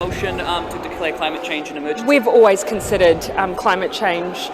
Motion to declare climate change an emergency? We've always considered climate change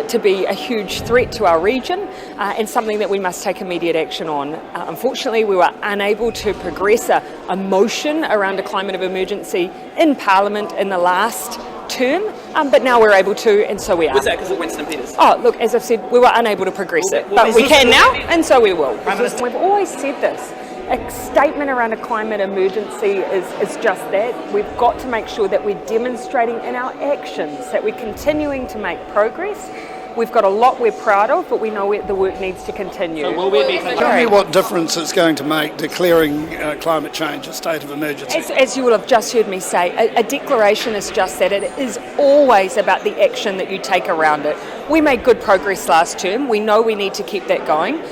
to be a huge threat to our region and something that we must take immediate action on. Unfortunately, we were unable to progress a motion around a climate of emergency in Parliament in the last term, but now we're able to, and so we are. Was that because of Winston Peters? Oh, look, as I've said, we were unable to progress it, but we can now, and so we will. We've always said this. A statement around a climate emergency is just that. We've got to make sure that we're demonstrating in our actions that we're continuing to make progress. We've got a lot we're proud of, but we know the work needs to continue. So will we be Tell me what difference it's going to make declaring climate change a state of emergency. As you will have just heard me say, a declaration is just that. It is always about the action that you take around it. We made good progress last term. We know we need to keep that going.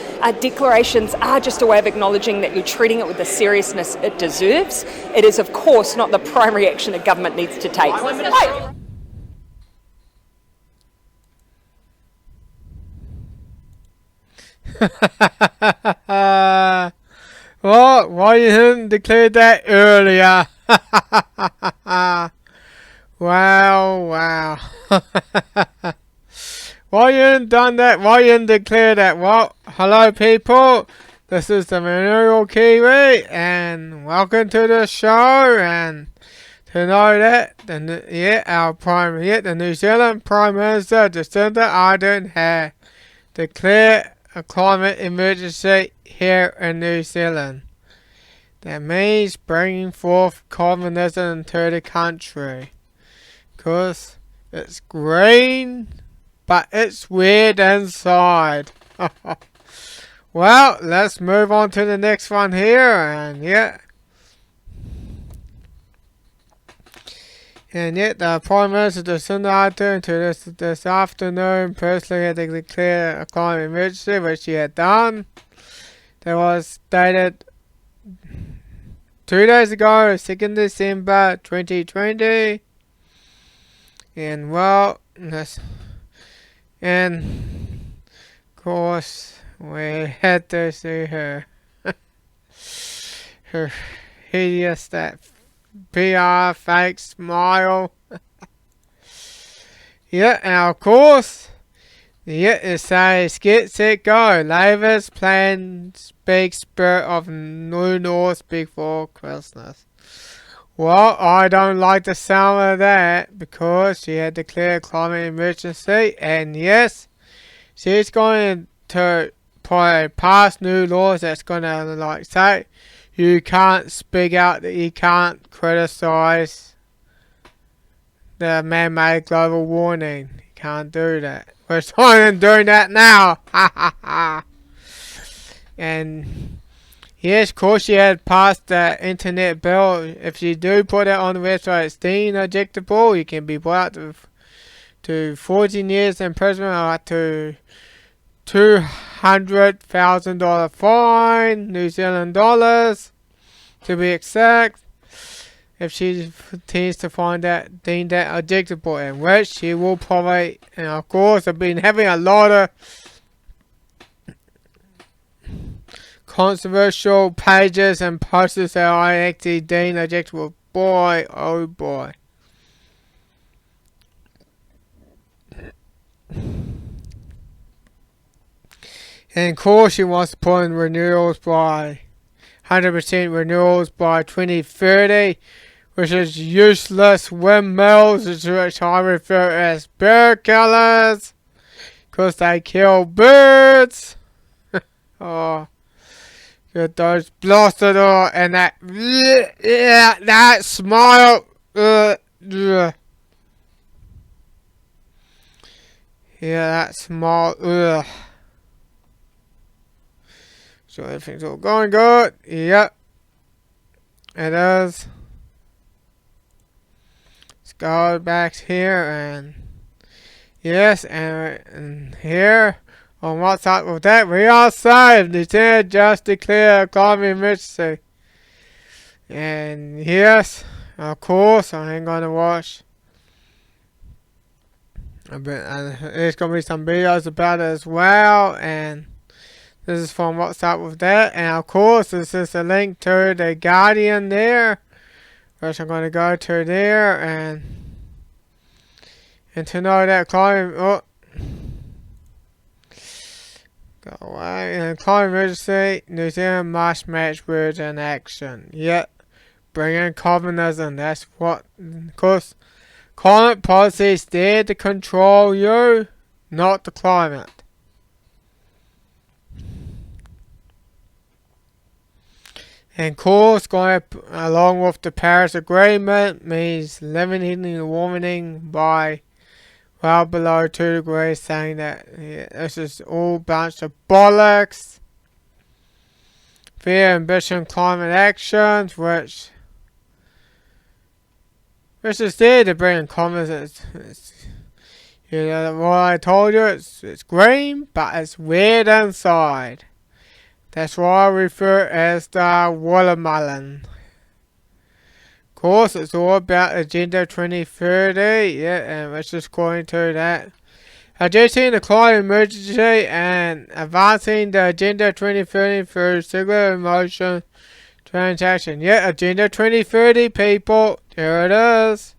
Declarations are just a way of acknowledging that you're treating it with the seriousness it deserves. It is, of course, not the primary action that government needs to take. What? Why you didn't declare that earlier? Wow. Why you didn't done that? Why you didn't declare that? Well, hello people. This is the Manurial Kiwi, and welcome to the show. And to know that, the New Zealand Prime Minister Jacinda Ardern had declared a climate emergency here in New Zealand. That means bringing forth communism to the country. Because it's green, but it's weird inside. Well, let's move on to the next one here. And yet, the Prime Minister Jacinda Ardern to this afternoon personally had to declare a climate emergency, which she had done. That was stated 2 days ago, 2nd December 2020. And well, and of course, we had to see her hideous that PR fake smile. And of course, it says get set go. Labour's planned big spirit of New North before Christmas. Well, I don't like the sound of that because she had declared climate emergency, and yes, she's going to pass new laws that's going to say you can't speak out, that you can't criticise the man-made global warming. You can't do that. We're starting doing that now. And yes, of course, she had passed the internet bill. If you do put it on the website, it's dean-ejectable. You can be brought out to 14 years imprisonment or up to $200,000 fine, New Zealand dollars, to be exact, if she tends to find that deemed that ejectable, in which she will probably, and of course, I've been having a lot of controversial pages and posters that I actually deem ejectable. Boy, oh boy. And of course, she wants to put in renewals by 100% renewals by 2030, which is useless windmills, which I refer as bird killers, because they kill birds. Oh, get those blasted and that smile. Yeah, that smile. So everything's all going good. Yep. It is. Let's go back here and yes, and here on what's up with that, we are saved. The Senate just declared a climate emergency. And yes, of course, I ain't gonna watch. There's gonna be some videos about it as well, and this is from what's up with that. And of course, this is a link to the Guardian there, First I'm going to go to there and to know that climate, go away, and climate emergency, New Zealand must match words and action. Yet, bring in communism, that's what, of course, climate policy is there to control you, not the climate. And of course, going along with the Paris Agreement means limiting the warming by well below 2 degrees, saying that this is all a bunch of bollocks. Fair ambition climate actions, which is there to bring in communism. You know what I told you, it's green, but it's weird inside. That's why I refer as the watermelon. Of course, it's all about Agenda 2030, yeah, and it's just going to that. Addressing the climate emergency and advancing the Agenda 2030 through singular emotion transaction. Yeah, Agenda 2030, people, there it is.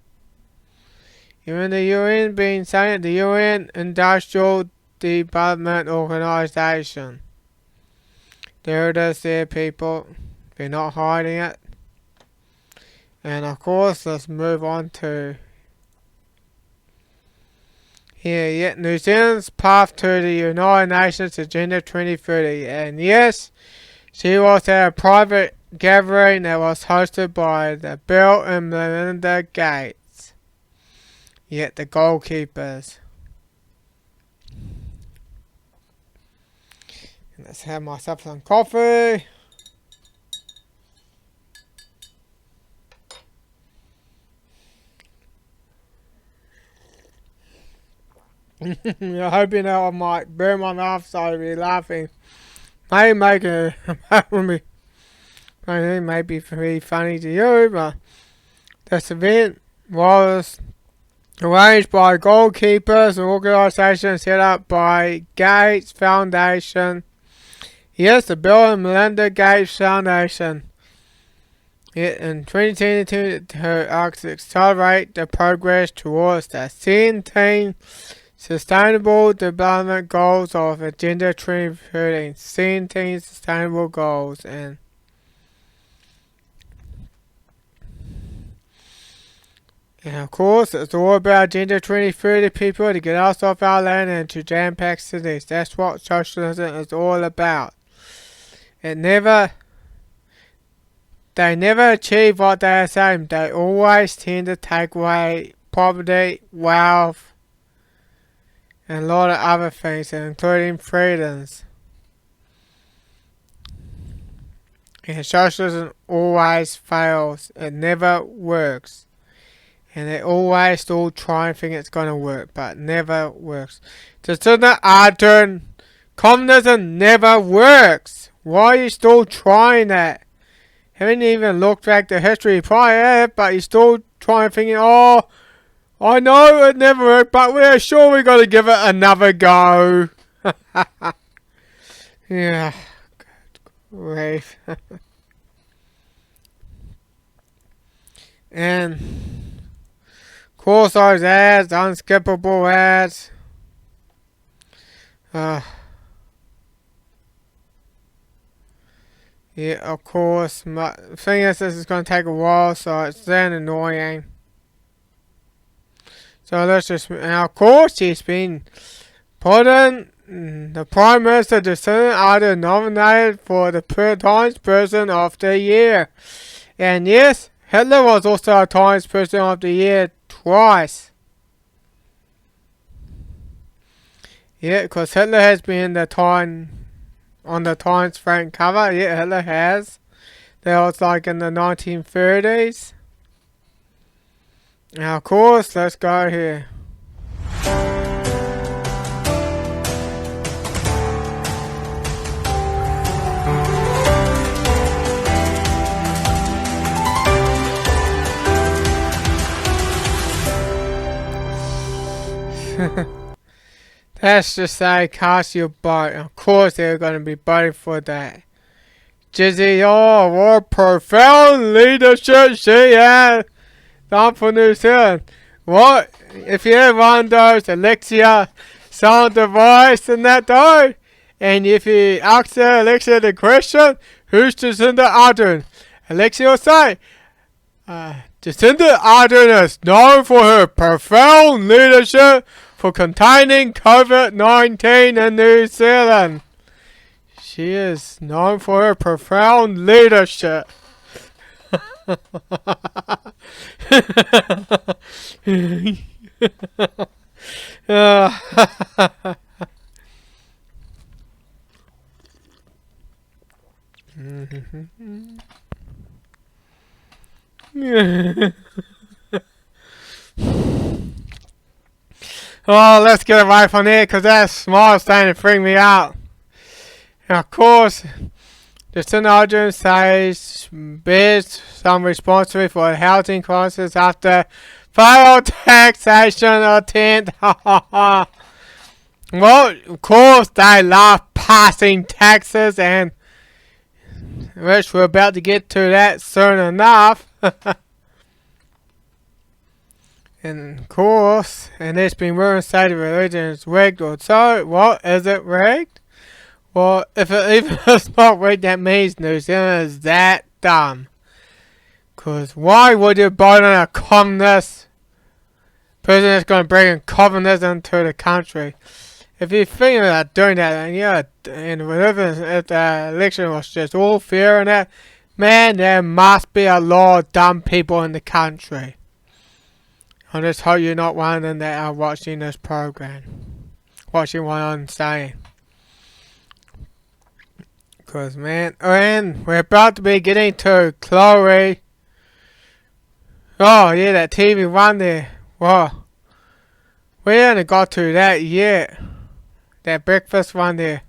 Even the UN being saying the UN Industrial Development Organization. There it is there, people. They're not hiding it. And of course, let's move on to here. Yeah, New Zealand's path to the United Nations Agenda 2030. And yes, she was at a private gathering that was hosted by the Bill and Melinda Gates. Yet the goalkeepers. Let's have myself some coffee. I hope you know I might burn my mouth so I'll be laughing. Maybe make it may be very funny to you, but this event was arranged by goalkeepers, an organisation set up by Gates Foundation. Yes, the Bill and Melinda Gates Foundation. In 2022, to accelerate the progress towards the 17 Sustainable Development Goals of Agenda 2030. 17 Sustainable Goals. And of course, it's all about Agenda 2030, people, to get us off our land and to jam-packed cities. That's what socialism is all about. They never achieve what they are saying. They always tend to take away property, wealth, and a lot of other things, including freedoms. And socialism always fails. It never works. And they always still try and think it's going to work, but it never works. Jacinda Ardern, communism never works. Why are you still trying that? Haven't even looked back to history prior, but you're still trying thinking, oh, I know it never worked, but we're sure we got to give it another go. Yeah, good grief. And of course those ads, unskippable ads. Yeah, of course. The thing is, this is going to take a while, so it's then annoying. So let's just, and of course, he's been put in, the Prime Minister Jacinda Ardern nominated for the Times Person of the Year. And yes, Hitler was also a Times Person of the Year twice. Yeah, because Hitler has been the on the Times front cover. Yeah, Hitler has. That was like in the 1930s. Now, of course, let's go here. Let's just say cast your vote. Of course they're going to be voting for that Jacinda, what profound leadership she has done for New Zealand. What? If you ever wonder, Alexia sound device in that though, and if you ask Alexia the question, who's Jacinda Ardern? Alexia will say, Jacinda Ardern is known for her profound leadership for containing COVID-19 in New Zealand. She is known for her profound leadership. Oh, let's get away from there because that smile's starting to freak me out. And of course, Jacinda Ardern says bears some responsibility for the housing crisis after failed taxation attempt. Well, of course, they love passing taxes, and which we're about to get to that soon enough. And of course, and it's been rumored say the religion is rigged or so. What is it rigged? Well, if it's not rigged, that means New Zealand is that dumb. Because why would you vote on a communist person that's going to bring communism to the country? If you're thinking about doing that, and if the election was just all fair and that, man, there must be a lot of dumb people in the country. I just hope you're not one of them that are watching this program. Watching what I'm saying. Because, man, and we're about to be getting to Chloe. Oh, yeah, that TV one there. Whoa. We haven't got to that yet. That breakfast one there.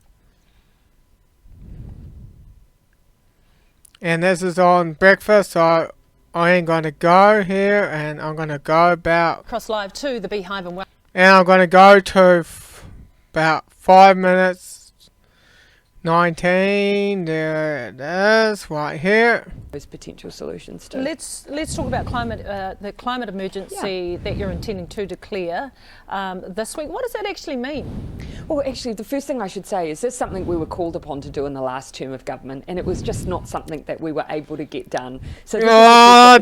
And this is on breakfast, so I ain't gonna go here, and I'm gonna go about Cross Live 2, the Beehive and and I'm gonna go to about 5 minutes 19. There it is, right here. Those potential solutions to. Let's talk about the climate emergency that you're intending to declare this week. What does that actually mean? Well, actually, the first thing I should say is this something we were called upon to do in the last term of government, and it was just not something that we were able to get done. So this no,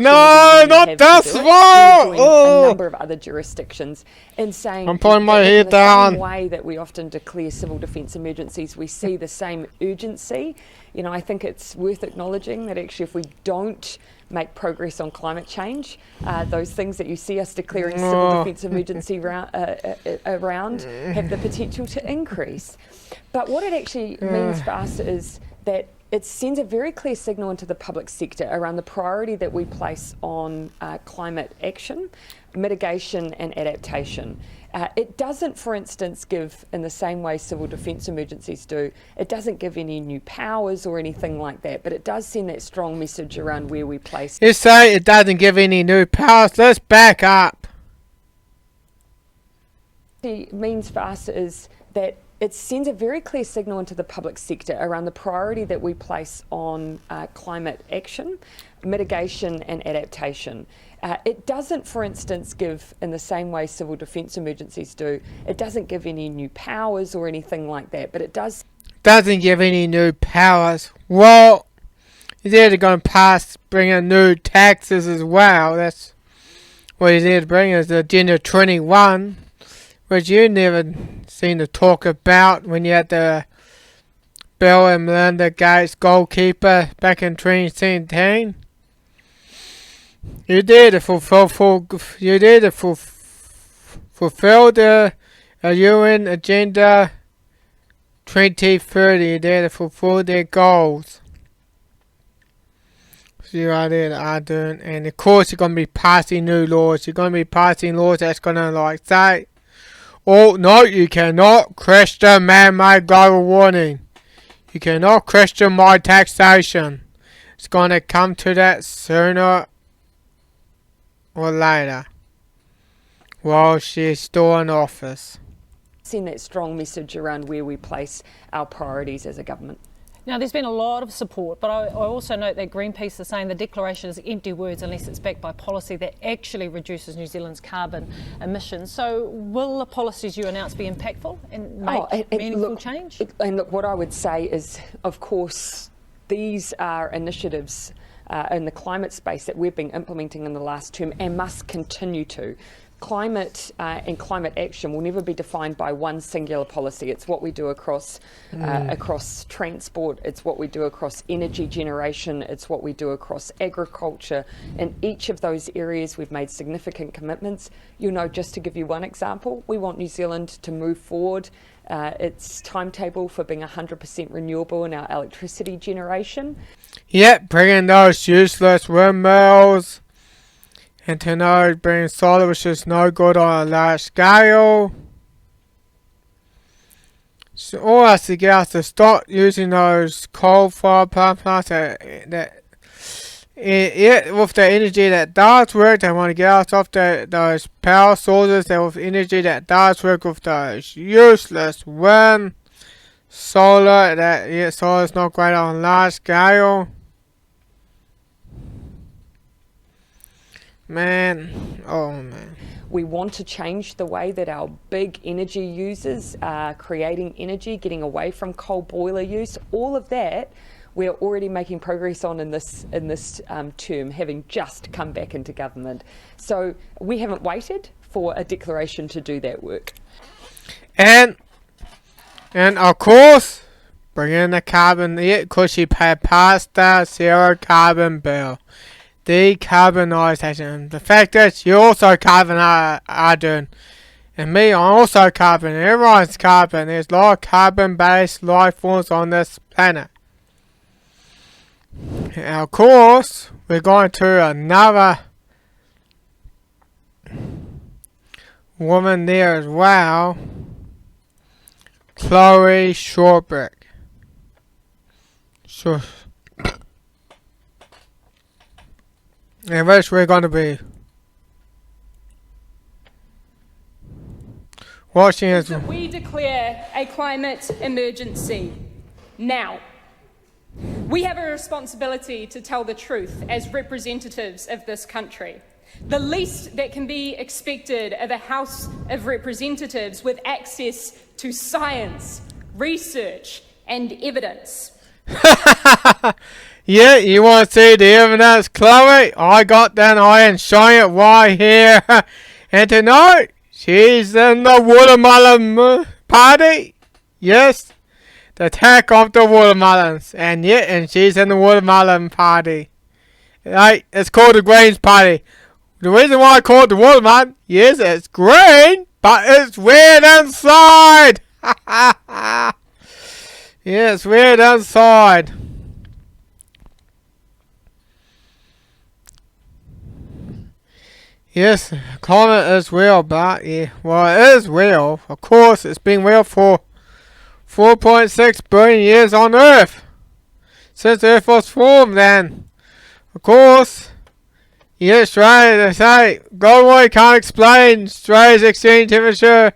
not this one. A number of other jurisdictions in saying I'm putting my head down. The same way that we often declare civil defence emergencies, we see the same urgency. You know, I think it's worth acknowledging that actually if we don't make progress on climate change, those things that you see us declaring civil defence emergency around have the potential to increase. But what it actually means for us is that it sends a very clear signal into the public sector around the priority that we place on climate action, mitigation and adaptation. It doesn't, for instance, give, in the same way civil defence emergencies do, it doesn't give any new powers or anything like that, but it does send that strong message around where we place. You say it doesn't give any new powers. Let's back up. What it means for us is that it sends a very clear signal into the public sector around the priority that we place on climate action, mitigation and adaptation. It doesn't, for instance, give, in the same way civil defence emergencies do, it doesn't give any new powers or anything like that, but it does. Doesn't give any new powers. Well, he's either going to bring in new taxes as well. That's what he's here to bring is the Agenda 21, which you never seem to talk about when you had the Bill and Melinda Gates goalkeeper back in 2017. You did fulfill the UN Agenda 2030. You did to fulfill their goals. So you're out there, Ardern, and of course you're going to be passing new laws. You're going to be passing laws that's going to like say, oh no, you cannot question man-made global warming. You cannot question my taxation. It's going to come to that sooner or later, while she's still in office. Send that strong message around where we place our priorities as a government. Now, there's been a lot of support, but I also note that Greenpeace is saying the declaration is empty words unless it's backed by policy that actually reduces New Zealand's carbon emissions. So will the policies you announce be impactful and make meaningful change? And look, what I would say is, of course, these are initiatives in the climate space that we've been implementing in the last term and must continue to. Climate and climate action will never be defined by one singular policy. It's what we do across transport, it's what we do across energy generation, it's what we do across agriculture. In each of those areas we've made significant commitments. You know, just to give you one example, we want New Zealand to move forward its timetable for being 100% renewable in our electricity generation. Yep, bringing those useless windmills. And to know bringing solar, which is no good on a large scale. So all us to get us to stop using those coal-fired power plants with the energy that does work. They want to get us off those power sources that with energy that does work with those useless wind, solar. Solar is not great on a large scale. Man, oh man. We want to change the way that our big energy users are creating energy, getting away from coal boiler use. All of that we're already making progress on in this term, having just come back into government. So we haven't waited for a declaration to do that work. And of course, bring in the carbon, because she paid past the zero carbon bill. Decarbonisation. The fact is, you also carbon Ardern. And me, I'm also carbon. Everyone's carbon. There's a lot of carbon-based life forms on this planet. And of course, we're going to another woman there as well. Chloe Shorbrick. So, and which we're going to be watching as we declare a climate emergency now. We have a responsibility to tell the truth as representatives of this country. The least that can be expected of a House of Representatives with access to science, research and evidence. Yeah, you want to see the evidence, Chloe? I got that iron showing it right here. And tonight, she's in the watermelon party. Yes, the attack of the watermelons. And she's in the watermelon party. Right, it's called the Greens Party. The reason why I call it the watermelon, yes, it's green, but it's weird inside. Yeah, it's weird inside. Yes, climate is real, but yeah, well, it is real. Of course, it's been real for 4.6 billion years on Earth. Since Earth was formed, then. Of course, yeah, Australia, they say, global warming can't explain Australia's extreme temperature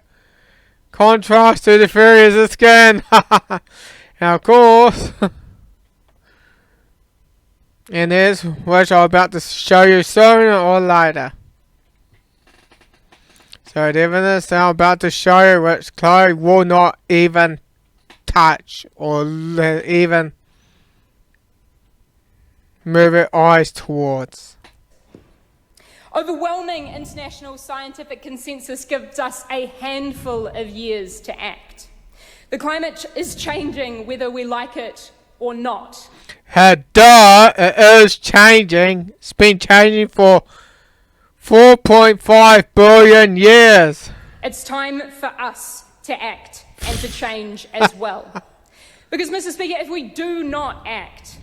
contrast to the theory of the skin. Now, of course, and there's which I'm about to show you sooner or later. So the evidence I'm about to show you, which Chloe will not even touch or even move her eyes towards. Overwhelming international scientific consensus gives us a handful of years to act. The climate is changing whether we like it or not. Duh, it is changing. It's been changing for 4.5 billion years. It's time for us to act and to change as well. Because, Mr. Speaker, if we do not act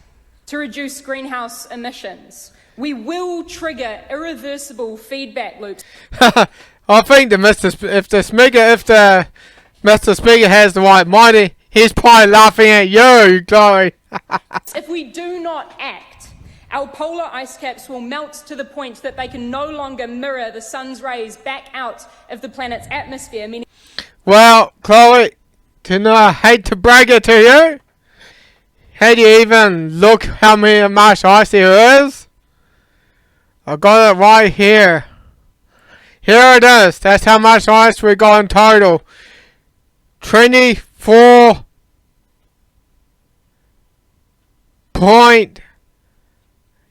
to reduce greenhouse emissions, we will trigger irreversible feedback loops. I think the Mr. Speaker has the right mind, he's probably laughing at you, Chloe. If we do not act, our polar ice caps will melt to the point that they can no longer mirror the sun's rays back out of the planet's atmosphere. Meaning, well, Chloe, I hate to brag it to you. How do you even look how much ice there is? I got it right here. Here it is. That's how much ice we got in total. 24 point.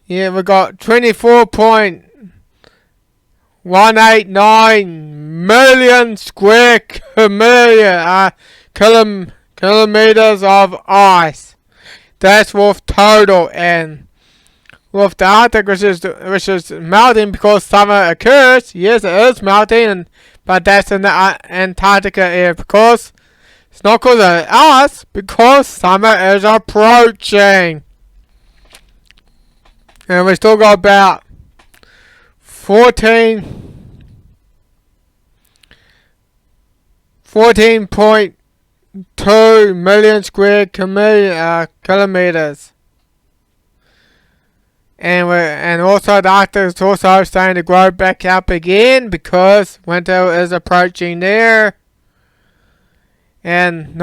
Yeah, we got 24.189 million square kilometers of ice. That's with total, and with the Arctic, which is melting because summer occurs. Yes, it is melting, but that's in the Antarctica area because it's not because of us, because summer is approaching. And we still got about 14.2 million square kilometers. And also the Arctic is also starting to grow back up again because winter is approaching there. And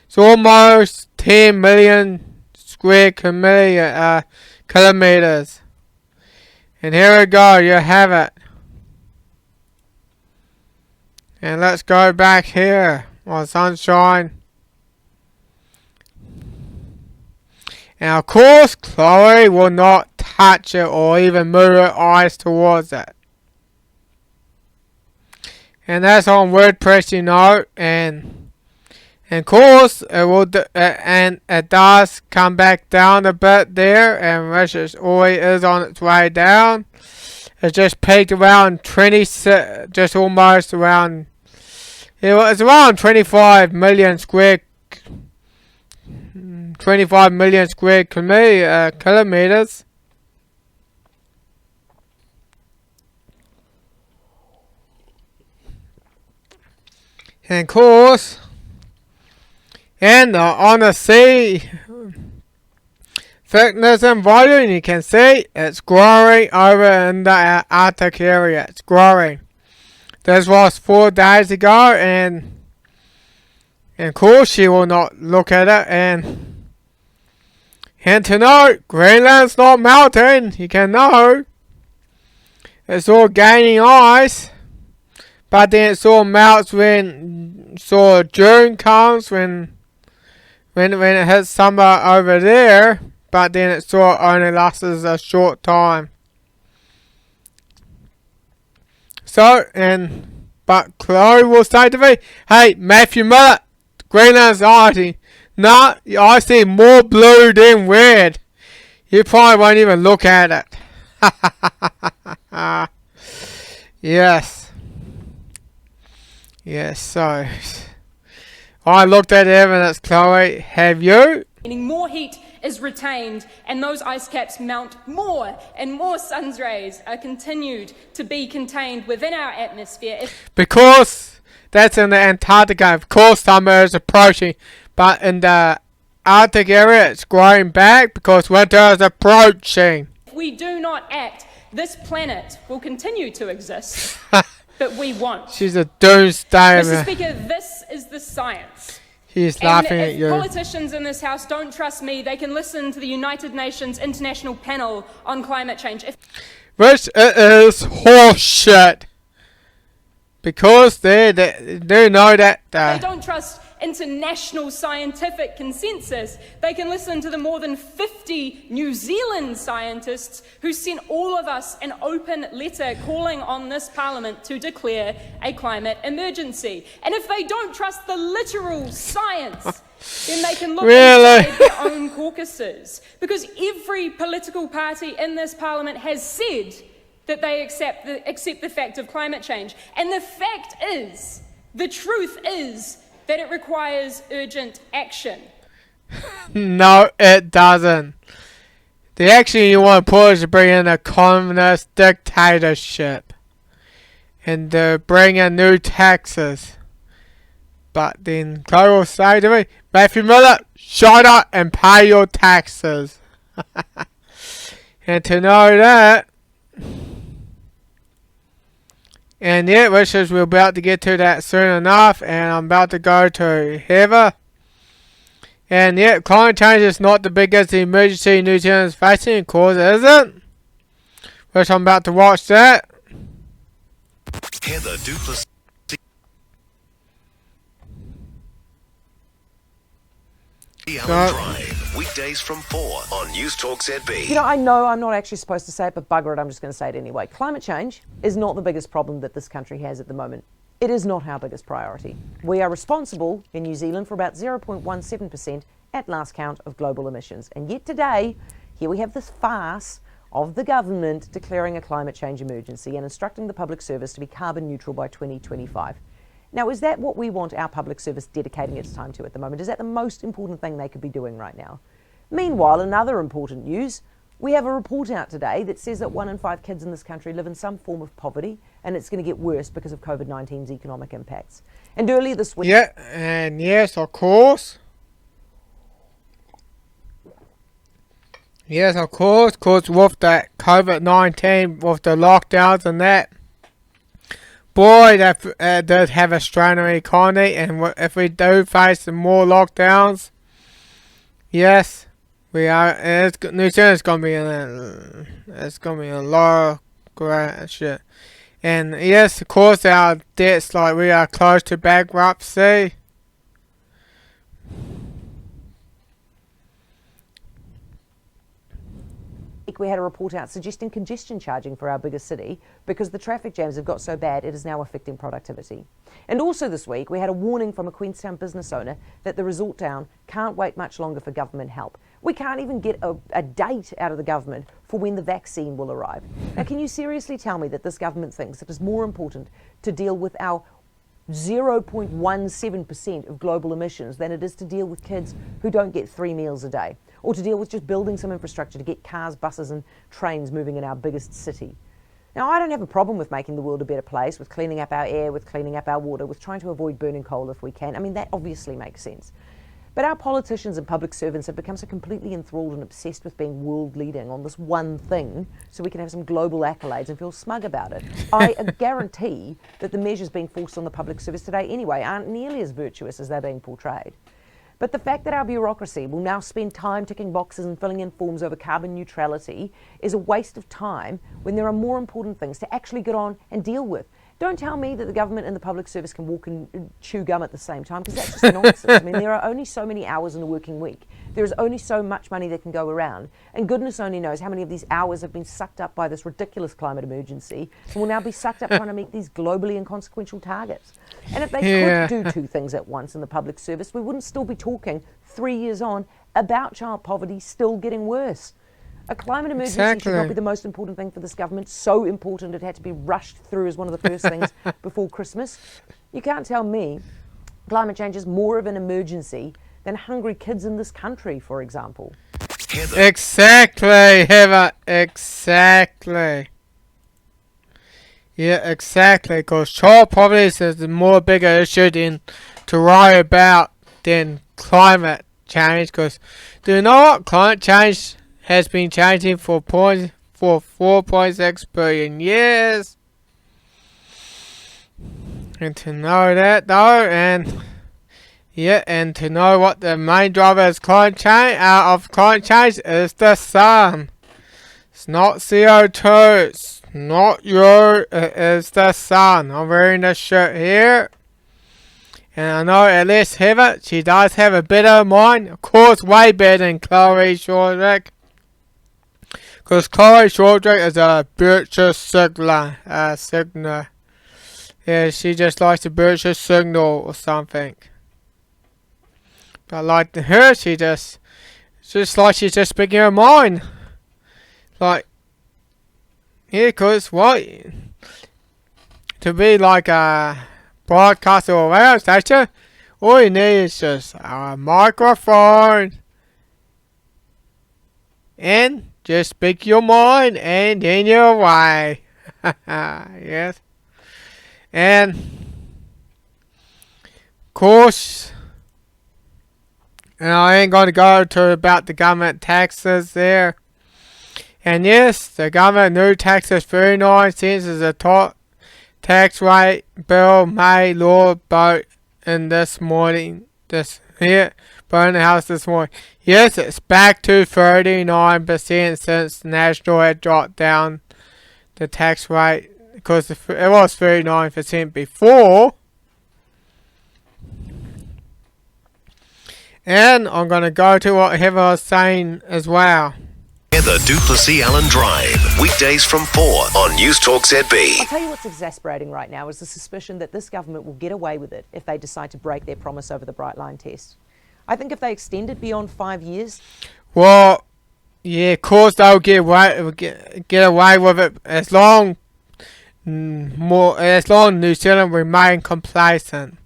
it's almost 10 million square kilometers. And here we go, you have it. And let's go back here on sunshine. And of course, Chloe will not touch it or even move her eyes towards it. And that's on WordPress, you know. And of course, it will and it does come back down a bit there, and which is always is on its way down. It just peaked around 26, just almost around. It's around 25 million square kilometers. And of course, and on the sea thickness and volume, you can see it's growing over in the Arctic area. It's growing. This was 4 days ago, and of course she will not look at it. And to know, Greenland's not melting. You can know. It's all gaining ice. But then it all melts when June comes, when it hits summer over there. But then it only lasts a short time. But Chloe will say to me, "Hey, Matthew Miller, Greenland's icy. Nah, I see more blue than red. You probably won't even look at it." Yes. Yes, so I looked at the evidence, Chloe. Have you? Meaning more heat is retained, and those ice caps mount more, and more sun's rays are continued to be contained within our atmosphere. Because that's in the Antarctica. Of course, summer is approaching, but in the Arctic area, it's growing back because winter is approaching. If we do not act, this planet will continue to exist, but we won't. She's a doomsday. Mr. Speaker, this is the science. He's laughing at you. If politicians in this House don't trust me, they can listen to the United Nations International Panel on Climate Change. Which is horseshit. Because they know that... they don't trust international scientific consensus. They can listen to the more than 50 New Zealand scientists who sent all of us an open letter calling on this Parliament to declare a climate emergency. And if they don't trust the literal science, then they can look inside their own caucuses. Because every political party in this Parliament has said that they accept the fact of climate change. And the fact is, the truth is, that it requires urgent action. No, it doesn't. The action you want to put is to bring in a communist dictatorship. And to bring in new taxes. But then Chloe will say to me, "Matthew Miller, shut up and pay your taxes." And to know that... And yeah, which is we're about to get to that soon enough, and I'm about to go to Heather. And yet, climate change is not the biggest emergency New Zealand is facing, of course it isn't. Which I'm about to watch that. Heather Duplessis Allen Drive, weekdays from 4 on News Talk ZB. You know I'm not actually supposed to say it, but bugger it, I'm just going to say it anyway. Climate change is not the biggest problem that this country has at the moment. It is not our biggest priority. We are responsible in New Zealand for about 0.17% at last count of global emissions. And yet today, here we have this farce of the government declaring a climate change emergency and instructing the public service to be carbon neutral by 2025. Now, is that what we want our public service dedicating its time to at the moment? Is that the most important thing they could be doing right now? Meanwhile, another important news, we have a report out today that says that 1 in 5 kids in this country live in some form of poverty, and it's going to get worse because of COVID-19's economic impacts. And earlier this week... Yeah, and yes, of course. Yes, of course, because with that COVID-19, with the lockdowns and that, boy, that does have a strainer economy, and if we do face some more lockdowns, yes, we are. New Zealand's gonna be in a lot of shit, and yes, of course, our debts, like we are close to bankruptcy. We had a report out suggesting congestion charging for our biggest city because the traffic jams have got so bad it is now affecting productivity. And also this week we had a warning from a Queenstown business owner that the resort town can't wait much longer for government help. We can't even get a date out of the government for when the vaccine will arrive. Now, can you seriously tell me that this government thinks it is more important to deal with our 0.17% of global emissions than it is to deal with kids who don't get 3 meals a day, or to deal with just building some infrastructure to get cars, buses and trains moving in our biggest city? Now, I don't have a problem with making the world a better place, with cleaning up our air, with cleaning up our water, with trying to avoid burning coal if we can. I mean, that obviously makes sense. But our politicians and public servants have become so completely enthralled and obsessed with being world leading on this one thing so we can have some global accolades and feel smug about it. I guarantee that the measures being forced on the public service today anyway aren't nearly as virtuous as they're being portrayed. But the fact that our bureaucracy will now spend time ticking boxes and filling in forms over carbon neutrality is a waste of time when there are more important things to actually get on and deal with. Don't tell me that the government and the public service can walk and chew gum at the same time, because that's just nonsense. I mean, there are only so many hours in a working week. There is only so much money that can go around. And goodness only knows how many of these hours have been sucked up by this ridiculous climate emergency and will now be sucked up trying to meet these globally inconsequential targets. And if they could do two things at once in the public service, we wouldn't still be talking 3 years on about child poverty still getting worse. A climate emergency should not be the most important thing for this government, so important it had to be rushed through as one of the first things before Christmas. You can't tell me climate change is more of an emergency than hungry kids in this country, for example. Exactly, Heather, exactly. Yeah, exactly, because child poverty is a more bigger issue than to worry about than climate change, because do you know what? Climate change has been changing for 4.6 billion years. And to know that though, and yeah, and to know what the main driver is of climate change is the sun. It's not CO2, it's not you, it is the sun. I'm wearing this shirt here. And I know at least Heather, she does have a better mind. Of course, way better than Chloe Shordrick. Because Chloe Shordrick is a virtuous signaler. Yeah, she just likes a virtuous signal or something. But like her, she just like she's just speaking her mind. Like, yeah, because what? To be like a broadcaster or radio station, all you need is just a microphone. And just speak your mind and then you're away. Yes. And of course, and I ain't going to go to about the government taxes there. And yes, the government new taxes 39 cents is the top tax rate bill made law vote in this morning. This here burned the House this morning. Yes, it's back to 39% since the National had dropped down the tax rate, because it was 39% before. And I'm going to go to what Heather was saying as well. Heather Duplessis Allen Drive, weekdays from 4 on News Talk ZB. I'll tell you what's exasperating right now is the suspicion that this government will get away with it if they decide to break their promise over the Bright Line test. I think if they extend it beyond 5 years... Well, yeah, of course they'll get away with it as long New Zealand remain complacent.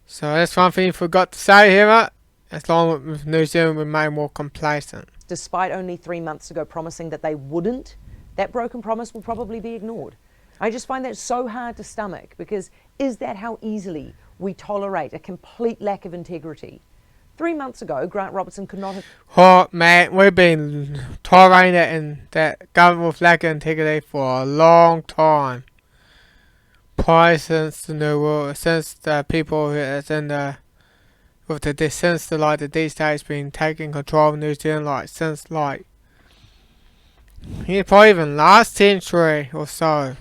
So that's one thing you forgot to say here. As long as New Zealand remain more complacent. Despite only 3 months ago promising that they wouldn't, that broken promise will probably be ignored. I just find that so hard to stomach, because is that how easily we tolerate a complete lack of integrity? 3 months ago, Grant Robertson could not have... Oh man, we've been tolerating it in that government with lack of integrity for a long time. Probably since the New World, since the people that's in the... since the D state's been taking control of New Zealand, since probably even last century or so.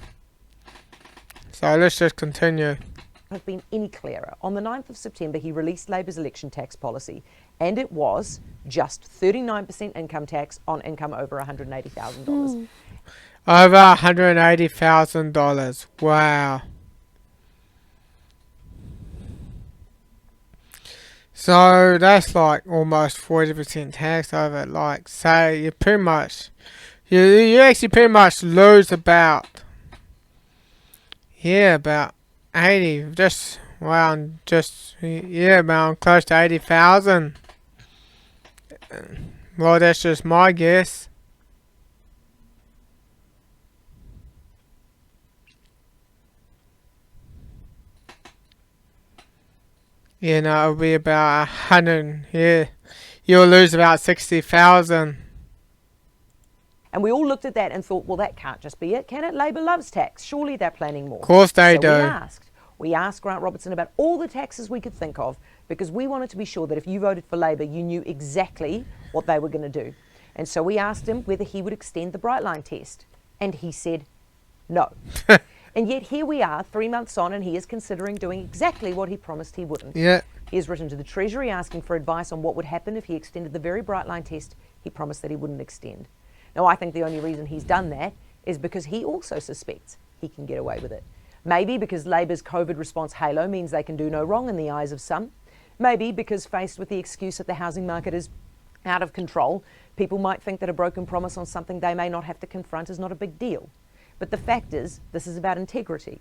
So let's just continue. Have been any clearer. On the 9th of September, he released Labour's election tax policy, and it was just 39% income tax on income over $180,000. Over $180,000. Wow. So that's almost 40% tax over it. Say you pretty much, you actually pretty much lose about 80, around close to 80,000. Well, that's just my guess. Yeah, no, it'll be about 100. Yeah, you'll lose about 60,000. And we all looked at that and thought, well, that can't just be it, can it? Labour loves tax. Surely they're planning more. Of course they do. We asked Grant Robertson about all the taxes we could think of, because we wanted to be sure that if you voted for Labour, you knew exactly what they were going to do. And so we asked him whether he would extend the Bright Line test. And he said no. And yet here we are, 3 months on, and he is considering doing exactly what he promised he wouldn't. Yeah. He has written to the Treasury asking for advice on what would happen if he extended the very Bright Line test he promised that he wouldn't extend. Now, I think the only reason he's done that is because he also suspects he can get away with it. Maybe because Labour's COVID response halo means they can do no wrong in the eyes of some. Maybe because faced with the excuse that the housing market is out of control, people might think that a broken promise on something they may not have to confront is not a big deal. But the fact is, this is about integrity.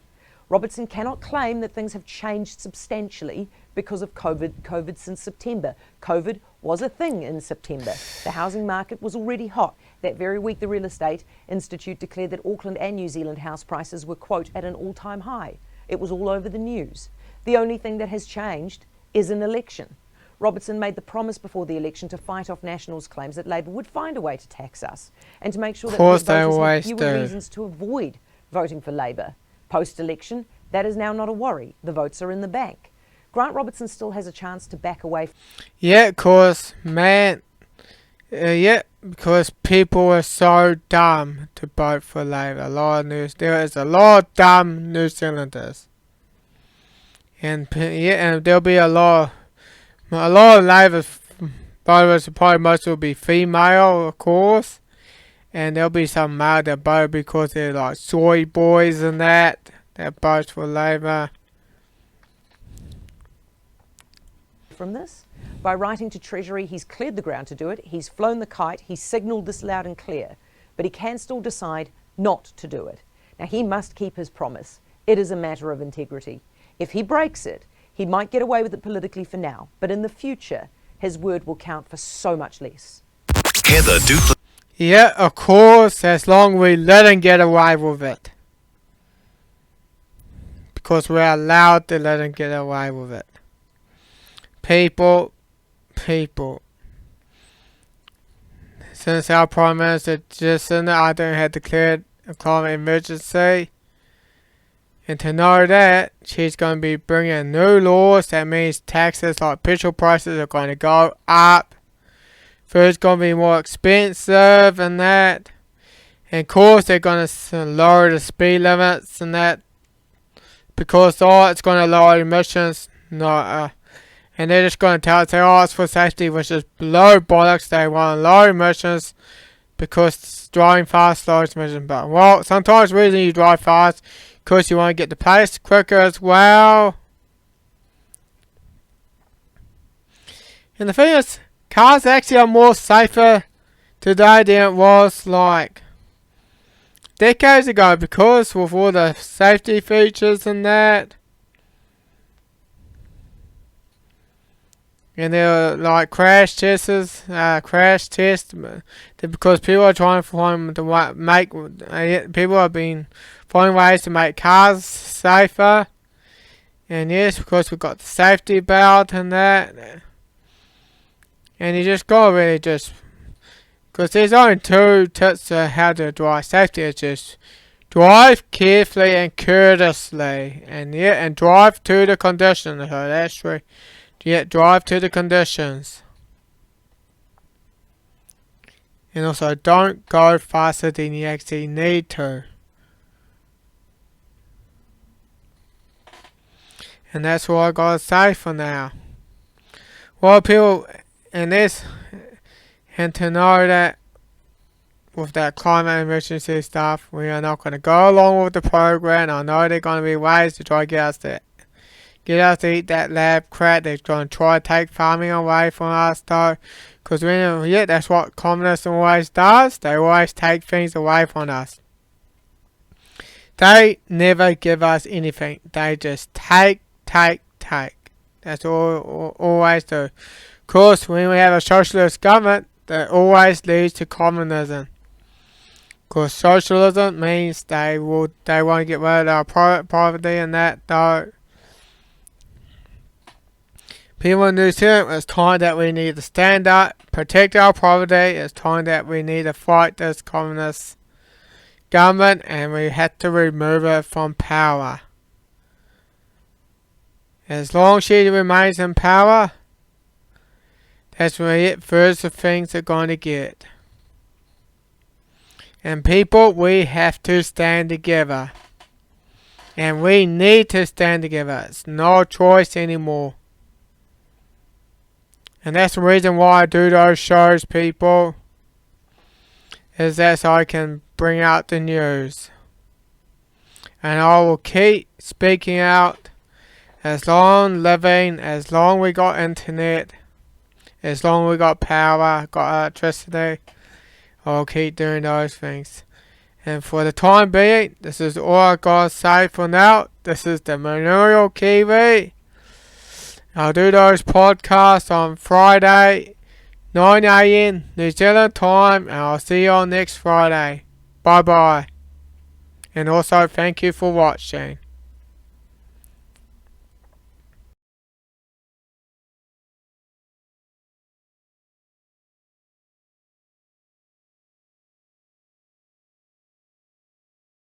Robertson cannot claim that things have changed substantially because of COVID since September. COVID was a thing in September. The housing market was already hot. That very week, the Real Estate Institute declared that Auckland and New Zealand house prices were, quote, at an all-time high. It was all over the news. The only thing that has changed is an election. Robertson made the promise before the election to fight off Nationals' claims that Labour would find a way to tax us and to make sure that voters had fewer reasons to avoid voting for Labour. Post-election, that is now not a worry. The votes are in the bank. Grant Robertson still has a chance to back away. Yeah, of course, man. Yeah, because people are so dumb to vote for Labour. There is a lot of dumb New Zealanders. And there'll be a lot of Labour voters, probably most will be female, of course. And there'll be some male that vote because they're soy boys and that vote for Labour. From this, by writing to Treasury, he's cleared the ground to do it. He's flown the kite. He's signalled this loud and clear. But he can still decide not to do it. Now, he must keep his promise. It is a matter of integrity. If he breaks it, he might get away with it politically for now, but in the future, his word will count for so much less. Heather Duplessis. Yeah, of course, as long as we let him get away with it. Because we're allowed to let him get away with it. People. Since our Prime Minister Jacinda Ardern had declared a climate emergency, And to know that, she's going to be bringing new laws. That means taxes like petrol prices are going to go up. Food's going to be more expensive and that. And of course they're going to lower the speed limits and that. Because it's going to lower emissions. And they're just going to tell us, it's for safety, which is low bollocks. They want low emissions because driving fast lowers emissions. But, well, sometimes the reason you drive fast because you want to get to place quicker as well. And the thing is, cars actually are more safer today than it was like decades ago, because with all the safety features and that. And there are like crash tests, because people are trying to find people have been finding ways to make cars safer. And yes, because we've got the safety belt and that. And you just gotta really because there's only two tips to how to drive safety. It's just drive carefully and courteously, and drive to the conditions. So that's true. Drive to the conditions. And also, don't go faster than you actually need to. And that's what I gotta say for now. Well, people, and to know that with that climate emergency stuff, we are not going to go along with the program. I know there are going to be ways to try to get us to eat that lab crap. They're going to try to take farming away from us, though. Because that's what communism always does. They always take things away from us. They never give us anything. They just take. That's all always do. Of course, when we have a socialist government, that always leads to communism. Because socialism means they want to get rid of our poverty and that, though. People in New Zealand, it's time that we need to stand up, protect our poverty. It's time that we need to fight this communist government, and we have to remove it from power. As long as she remains in power, that's where it first the things are going to get. And people, we have to stand together. And we need to stand together. It's no choice anymore. And that's the reason why I do those shows, people. Is that so I can bring out the news. And I will keep speaking out as long we got internet, as long we got power, got electricity. I'll keep doing those things. And for the time being, this is all I gotta say for now. This is the Manurial Kiwi. I'll do those podcasts on Friday, 9 AM New Zealand time, and I'll see you on next Friday. Bye bye. And also, thank you for watching.